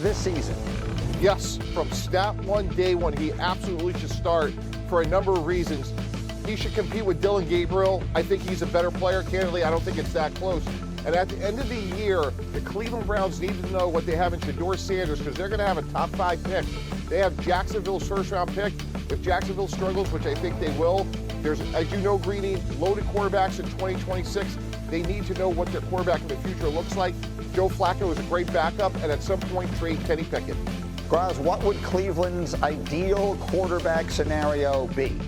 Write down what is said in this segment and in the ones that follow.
this season? Yes, from snap one, day one, he absolutely should start for a number of reasons. He should compete with Dillon Gabriel. I think he's a better player. Candidly, I don't think it's that close. And at the end of the year, the Cleveland Browns need to know what they have in Shedeur Sanders, because they're going to have a top 5 pick. They have Jacksonville's first-round pick. If Jacksonville struggles, which I think they will, there's, as you know, Greeny, loaded quarterbacks in 2026. They need to know what their quarterback in the future looks like. Joe Flacco is a great backup, and at some point, trade Kenny Pickett. Graz, what would Cleveland's ideal quarterback scenario be?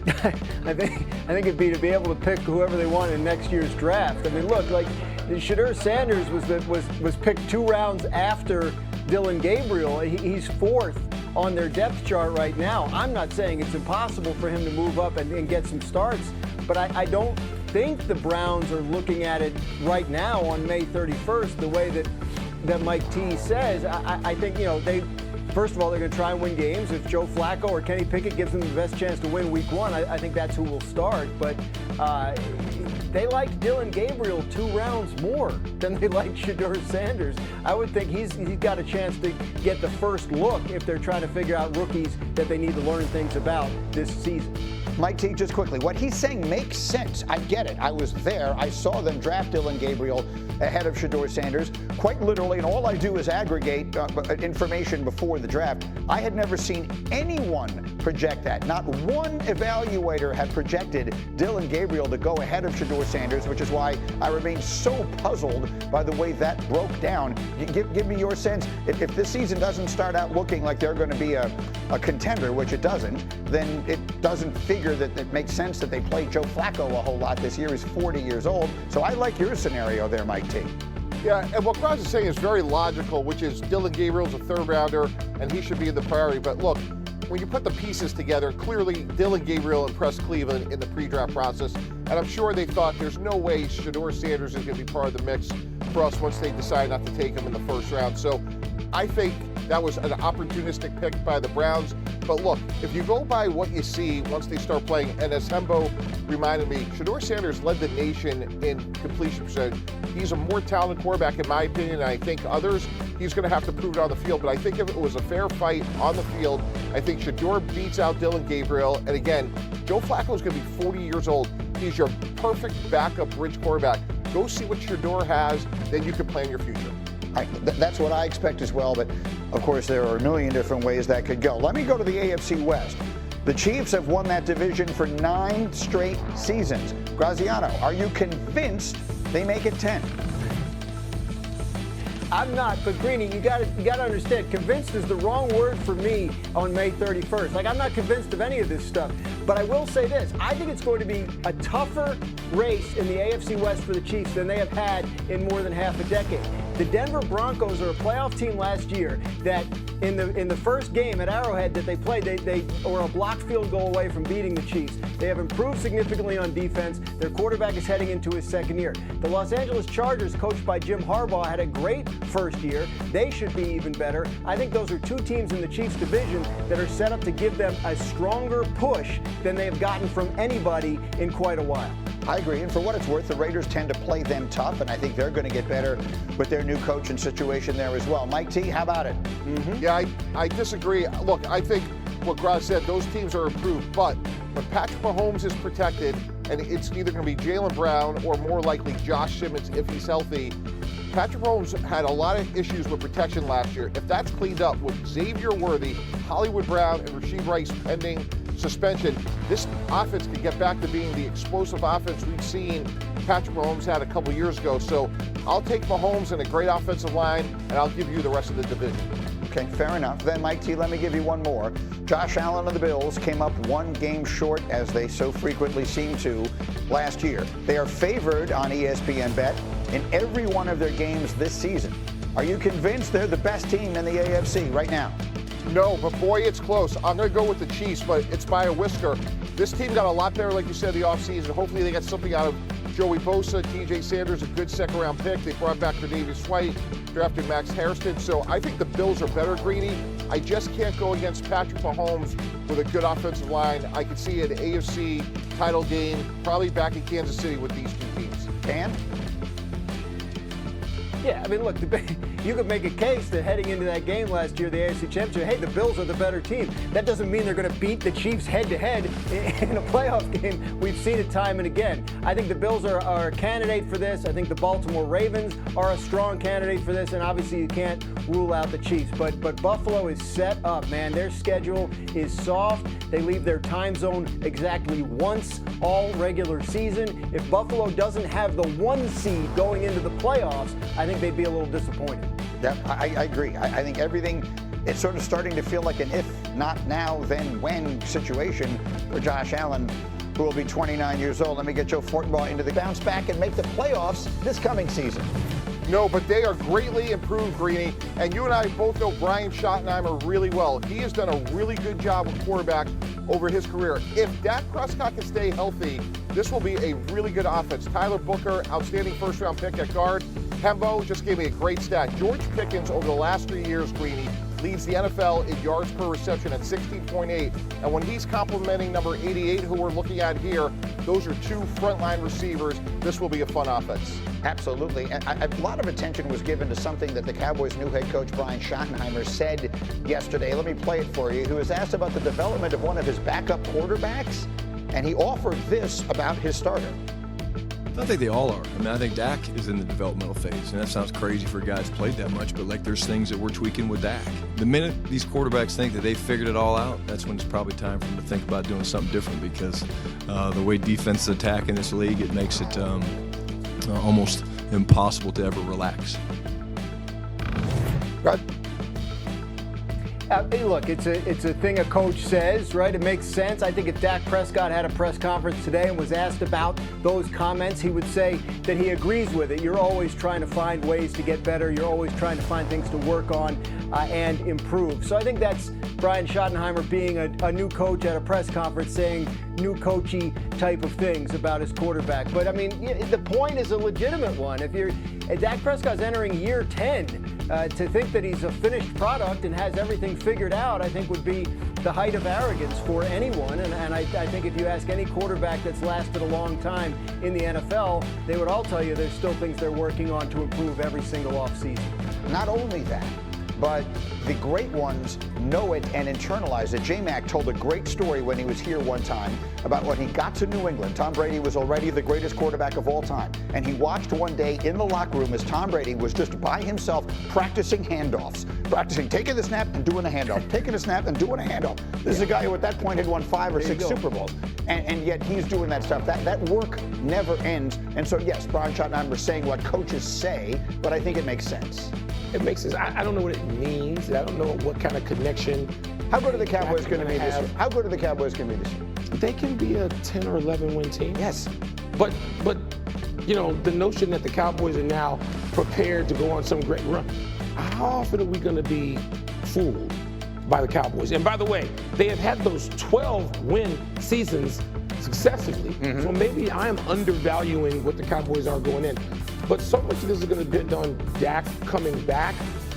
I think it'd be to be able to pick whoever they want in next year's draft. I mean, look, like Shedeur Sanders was picked 2 rounds after Dillon Gabriel. He's 4th on their depth chart right now. I'm not saying it's impossible for him to move up and get some starts, but I don't think the Browns are looking at it right now on May 31st the way that Mike T says. I think, first of all, they're going to try and win games. If Joe Flacco or Kenny Pickett gives them the best chance to win week 1, I think that's who will start. But they liked Dillon Gabriel 2 rounds more than they liked Shedeur Sanders. I would think he's got a chance to get the first look if they're trying to figure out rookies that they need to learn things about this season. Mike T, just quickly, what he's saying makes sense. I get it. I was there. I saw them draft Dillon Gabriel ahead of Shedeur Sanders, quite literally, and all I do is aggregate information before the draft. I had never seen anyone project that. Not one evaluator had projected Dillon Gabriel to go ahead of Shedeur Sanders, which is why I remain so puzzled by the way that broke down. Give me your sense. If this season doesn't start out looking like they're going to be a contender, which it doesn't, then it doesn't figure that it makes sense that they play Joe Flacco a whole lot this year. He's 40 years old. So I like your scenario there, Mike T. Yeah, and what Graz is saying is very logical, which is Dillon Gabriel's a 3rd rounder, and he should be the priority. But look, when you put the pieces together, clearly Dillon Gabriel impressed Cleveland in the pre-draft process, and I'm sure they thought there's no way Shedeur Sanders is going to be part of the mix for us once they decide not to take him in the 1st round. So I think that was an opportunistic pick by the Browns. But look, if you go by what you see once they start playing, and as Hembo reminded me, Shedeur Sanders led the nation in completion percentage. He's a more talented quarterback, in my opinion, and I think others. He's going to have to prove it on the field. But I think if it was a fair fight on the field, I think Shedeur beats out Dillon Gabriel. And again, Joe Flacco is going to be 40 years old. He's your perfect backup bridge quarterback. Go see what Shedeur has, then you can plan your future. All right, that's what I expect as well, but of course there are a million different ways that could go. Let me go to the AFC West. The Chiefs have won that division for 9 straight seasons. Graziano, are you convinced they make it 10? I'm not, but Greeny, you got to understand, convinced is the wrong word for me on May 31st. Like, I'm not convinced of any of this stuff. But I will say this, I think it's going to be a tougher race in the AFC West for the Chiefs than they have had in more than half a decade. The Denver Broncos are a playoff team last year that in the first game at Arrowhead that they played, they were a blocked field goal away from beating the Chiefs. They have improved significantly on defense. Their quarterback is heading into his 2nd year. The Los Angeles Chargers, coached by Jim Harbaugh, had a great first year. They should be even better. I think those are 2 teams in the Chiefs division that are set up to give them a stronger push than they have gotten from anybody in quite a while. I agree, and for what it's worth, the Raiders tend to play them tough, and I think they're going to get better with their new coach and situation there as well. Mike T, how about it? Yeah, I disagree. Look, I think what Graz said, those teams are improved, but when Patrick Mahomes is protected, and it's either going to be Jaylen Brown or more likely Josh Simmons if he's healthy, Patrick Mahomes had a lot of issues with protection last year. If that's cleaned up with Xavier Worthy, Hollywood Brown, and Rasheed Rice pending suspension, this offense could get back to being the explosive offense we've seen Patrick Mahomes had a couple years ago. So I'll take Mahomes and a great offensive line, and I'll give you the rest of the division. Okay, fair enough. Then, Mike T, let me give you one more. Josh Allen of the Bills came up 1 game short, as they so frequently seem to, last year. They are favored on ESPN Bet in every one of their games this season. Are you convinced they're the best team in the AFC right now? No, but boy, it's close. I'm going to go with the Chiefs, but it's by a whisker. This team got a lot better, like you said, the offseason. Hopefully they get something out of Joey Bosa, TJ Sanders, a good 2nd-round pick. They brought back Tre'Davious White, drafted Max Hairston. So I think the Bills are better, Greeny. I just can't go against Patrick Mahomes with a good offensive line. I could see an AFC title game probably back in Kansas City with these 2 teams. Dan? Yeah, I mean, look, you could make a case that heading into that game last year, the AFC Championship, hey, the Bills are the better team. That doesn't mean they're going to beat the Chiefs head-to-head in a playoff game. We've seen it time and again. I think the Bills are a candidate for this. I think the Baltimore Ravens are a strong candidate for this, and obviously you can't rule out the Chiefs. But Buffalo is set up, man. Their schedule is soft. They leave their time zone exactly once all regular season. If Buffalo doesn't have the 1 seed going into the playoffs, I think they'd be a little disappointed. Yeah, I agree. I think everything is sort of starting to feel like an if not now, then when situation for Josh Allen, who will be 29 years old. Let me get Joe Fortenbaugh into the bounce back and make the playoffs this coming season. No, but they are greatly improved, Greeny. And you and I both know Brian Schottenheimer really well. He has done a really good job with quarterback over his career. If Dak Prescott can stay healthy, this will be a really good offense. Tyler Booker, outstanding first-round pick at guard. Hembo just gave me a great stat. George Pickens, over the last 3 years, Greeny, leads the NFL in yards per reception at 16.8. And when he's complimenting number 88, who we're looking at here, those are two frontline receivers. This will be a fun offense. Absolutely. And a lot of attention was given to something that the Cowboys' new head coach, Brian Schottenheimer, said yesterday. Let me play it for you. He was asked about the development of one of his backup quarterbacks, and he offered this about his starter. I think they all are. I mean, I think Dak is in the developmental phase, and that sounds crazy for a guy that's played that much, but like there's things that we're tweaking with Dak. The minute these quarterbacks think that they've figured it all out, that's when it's probably time for them to think about doing something different, because the way defense attack in this league, it makes it almost impossible to ever relax. Right. Hey, look, it's a thing a coach says, right? It makes sense. I think if Dak Prescott had a press conference today and was asked about those comments, he would say that he agrees with it. You're always trying to find ways to get better. You're always trying to find things to work on and improve. So I think that's Brian Schottenheimer being a new coach at a press conference saying new coachy type of things about his quarterback. But I mean, the point is a legitimate one. If Dak Prescott's entering year 10, to think that he's a finished product and has everything figured out, I think would be the height of arrogance for anyone. And I think if you ask any quarterback that's lasted a long time in the NFL, they would all tell you there's still things they're working on to improve every single offseason. Not only that, but the great ones know it and internalize it. J-Mac told a great story when he was here one time about when he got to New England. Tom Brady was already the greatest quarterback of all time. And he watched one day in the locker room as Tom Brady was just by himself practicing handoffs, practicing taking the snap and doing a handoff, taking a snap and doing a handoff. This is a guy who at that point had won 5 or 6 Super Bowls. And yet he's doing that stuff. That work never ends. And so, yes, Brian Schottenheimer is saying what coaches say, but I think it makes sense. It makes sense. I don't know what it means. I don't know what kind of connection. How good are the Cowboys going to be this year? How good are the Cowboys going to be this year? They can be a 10 or 11 win team. Yes. But you know, the notion that the Cowboys are now prepared to go on some great run. How often are we going to be fooled by the Cowboys? And by the way, they have had those 12 win seasons successively. Mm-hmm. So maybe I am undervaluing what the Cowboys are going in. But so much of this is going to depend on Dak coming back.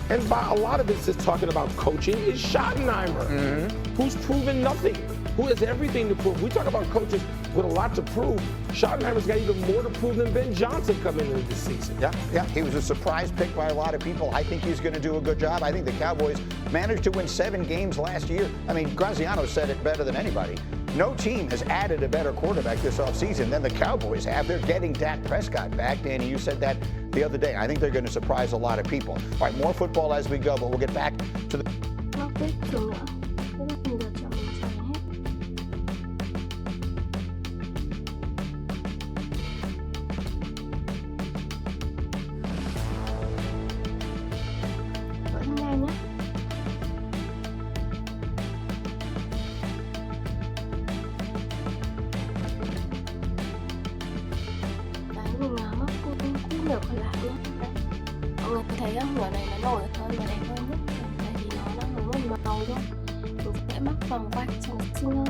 And by a lot of this is talking about coaching is Schottenheimer, who's proven nothing, who has everything to prove. We talk about coaches with a lot to prove. Schottenheimer's got even more to prove than Ben Johnson coming into this season. Yeah. He was a surprise pick by a lot of people. I think he's going to do a good job. I think the Cowboys managed to win 7 games last year. I mean, Graziano said it better than anybody. No team has added a better quarterback this offseason than the Cowboys have. They're getting Dak Prescott back. Danny, you said that the other day. I think they're going to surprise a lot of people. All right, more football as we go, but we'll get back to the... Mọi người thấy ngựa này nó nổi hơn và đẹp hơn nhất, tại vì nó đang có một màu thôi. Mình sẽ mắc vòng quanh cho nó xinh hơn.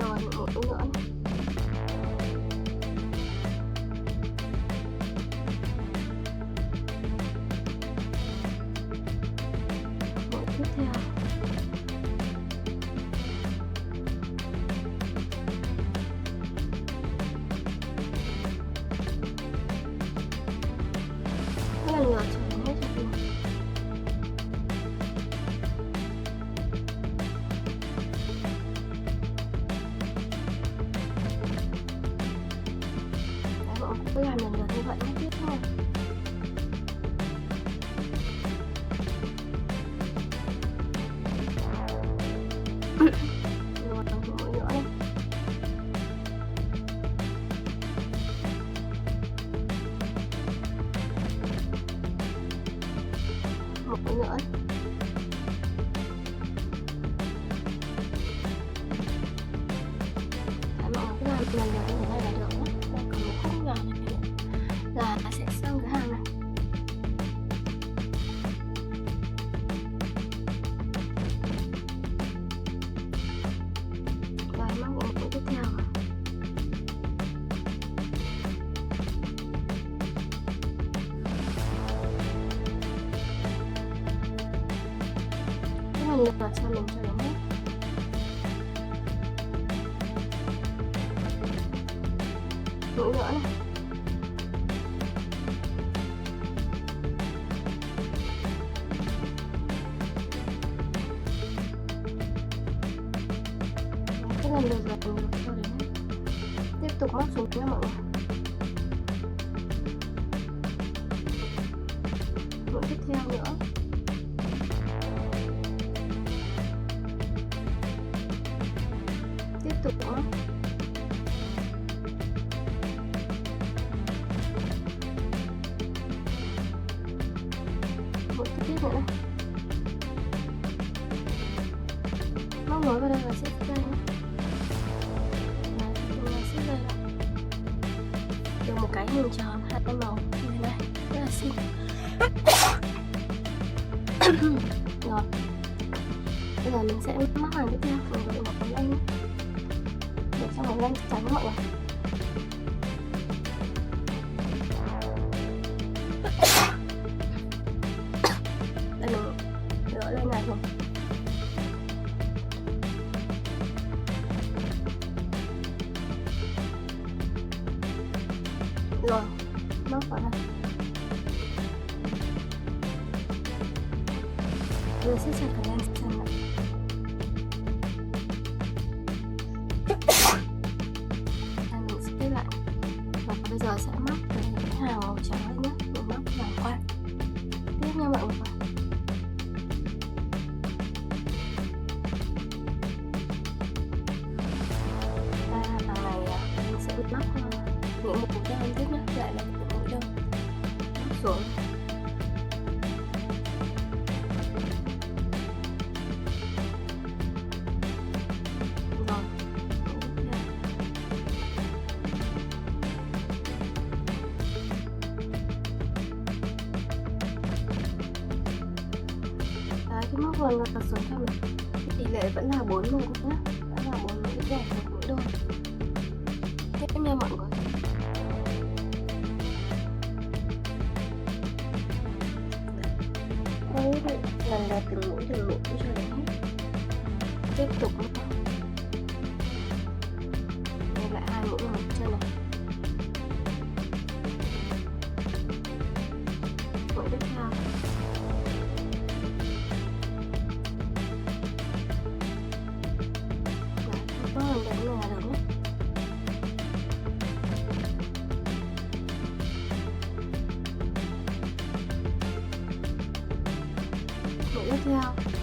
Rồi một mũi nữa. Mũi tiếp theo. lượt cho đến hết cho cùng. Đấy, mọi người cứ làm lần lượt như vậy nhé, tiếp thôi. Rồi, một mũi nữa đây. Một mũi nữa. Đấy, mọi người cứ làm lần lượt như thế này là được nhé. Đây còn một khúc nhỏ này nữa là sẽ xong cái hàng này. Và mắc những mũi tiếp theo. Cái lần lượt cho mình cho đến hết. Mũi nữa này. Cái lần lượt cho đến hết. Tiếp tục móc xuống nha mọi người. Mũi tiếp theo nữa. Tiếp tục móc. Mũi tiếp nữa này. Móc nối vào đây và xếp dây nhé. Đấy, chúng ta xếp dây lại. Được một cái hình tròn hai màu như thế này, rất là xinh. Rồi, bây giờ mình sẽ móc hàng tiếp theo. Mình có được một cái lanh để cho một lanh trắng mọi người. Đây mình đỡ lên này rồi. Rồi, móc vào đây. Rồi siết chặt cái len xanh lại. Đây mình siết lại. Và bây giờ sẽ móc cái hàng màu trắng lên nhé. Mình móc vòng qua. Tiếp nha mọi người. Đây hàng này mình sẽ móc những một mũi đơn tiếp nhé. Lại là một mũi đơn. Móc xuống. Cái móc lần lượt xuống cho mình. Tỷ lệ vẫn là 4 mũi nhé. Đã là 4 mũi rẻ, 1 mũi đôi. Tiếp nha mọi người. Đấy, lần lượt từng mũi cho đến hết. Tiếp tục móc. Đây lại 2 mũi vào chân này. Mũi tiếp theo. Có lần đấy là được nhé. Mũi tiếp theo.